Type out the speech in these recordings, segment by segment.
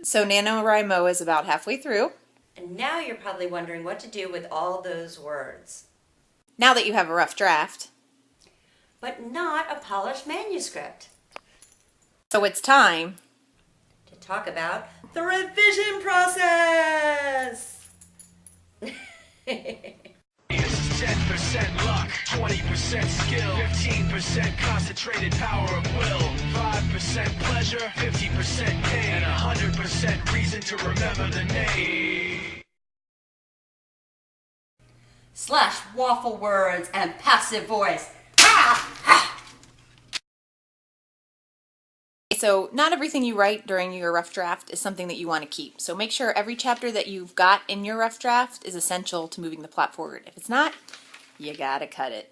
So NaNoWriMo is about halfway through. And now you're probably wondering what to do with all those words. Now that you have a rough draft. But not a polished manuscript. So it's time To talk about the revision process! 10% luck, 20% skill, 15% concentrated power of will, 5% pleasure, 50% pain, and 100% reason to remember the name. Slash waffle words and passive voice. So not everything you write during your rough draft is something that you want to keep. So make sure every chapter that you've got in your rough draft is essential to moving the plot forward. If it's not, you gotta cut it.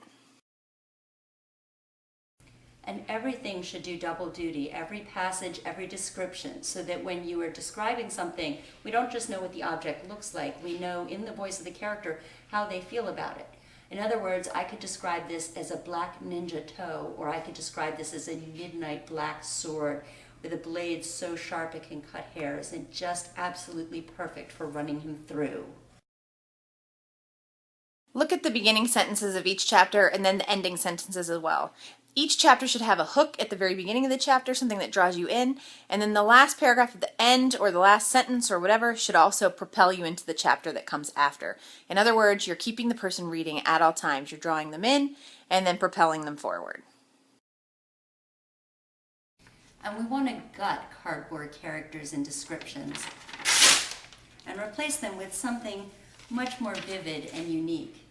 And everything should do double duty, every passage, every description, so that when you are describing something, we don't just know what the object looks like, we know in the voice of the character how they feel about it. In other words, I could describe this as a black ninja toe, or I could describe this as a midnight black sword with a blade so sharp it can cut hairs and just absolutely perfect for running him through. Look at the beginning sentences of each chapter and then the ending sentences as well. Each chapter should have a hook at the very beginning of the chapter, something that draws you in, and then the last paragraph at the end or the last sentence or whatever should also propel you into the chapter that comes after. In other words, you're keeping the person reading at all times. You're drawing them in and then propelling them forward. And we want to gut cardboard characters and descriptions and replace them with something much more vivid and unique.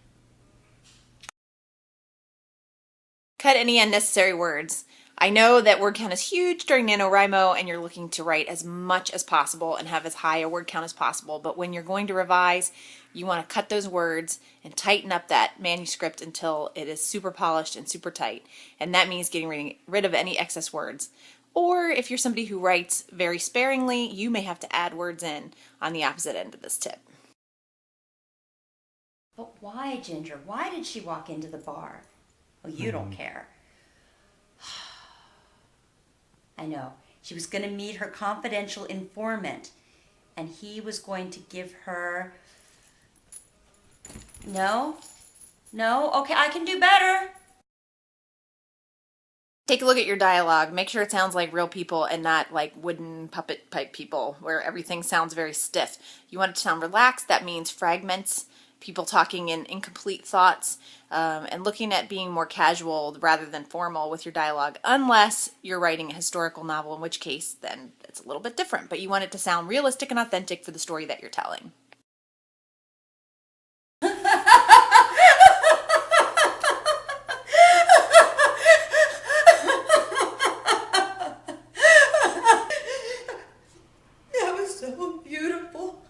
Cut any unnecessary words. I know that word count is huge during NaNoWriMo and you're looking to write as much as possible and have as high a word count as possible, but when you're going to revise, you want to cut those words and tighten up that manuscript until it is super polished and super tight. And that means getting rid of any excess words. Or if you're somebody who writes very sparingly, you may have to add words in on the opposite end of this tip. But why, Ginger? Why did she walk into the bar? Oh, you don't care. I know. She was going to meet her confidential informant, and he was going to give her... No? No? Okay, I can do better. Take a look at your dialogue. Make sure it sounds like real people and not like wooden puppet pipe people where everything sounds very stiff. You want it to sound relaxed. That means fragments, people talking in incomplete thoughts, and looking at being more casual rather than formal with your dialogue, unless you're writing a historical novel, in which case then it's a little bit different. But you want it to sound realistic and authentic for the story that you're telling. That was so beautiful.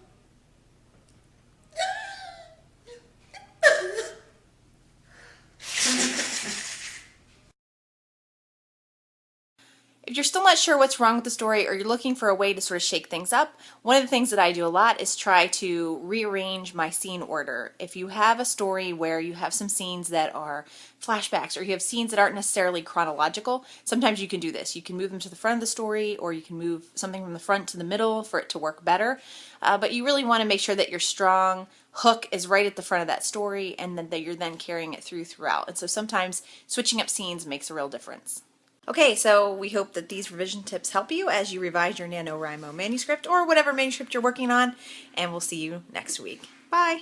If you're still not sure what's wrong with the story or you're looking for a way to sort of shake things up, one of the things that I do a lot is try to rearrange my scene order. If you have a story where you have some scenes that are flashbacks or you have scenes that aren't necessarily chronological, sometimes you can do this. You can move them to the front of the story or you can move something from the front to the middle for it to work better. But you really want to make sure that your strong hook is right at the front of that story and that you're then carrying it throughout. And so sometimes switching up scenes makes a real difference. Okay, so we hope that these revision tips help you as you revise your NaNoWriMo manuscript or whatever manuscript you're working on, and we'll see you next week. Bye!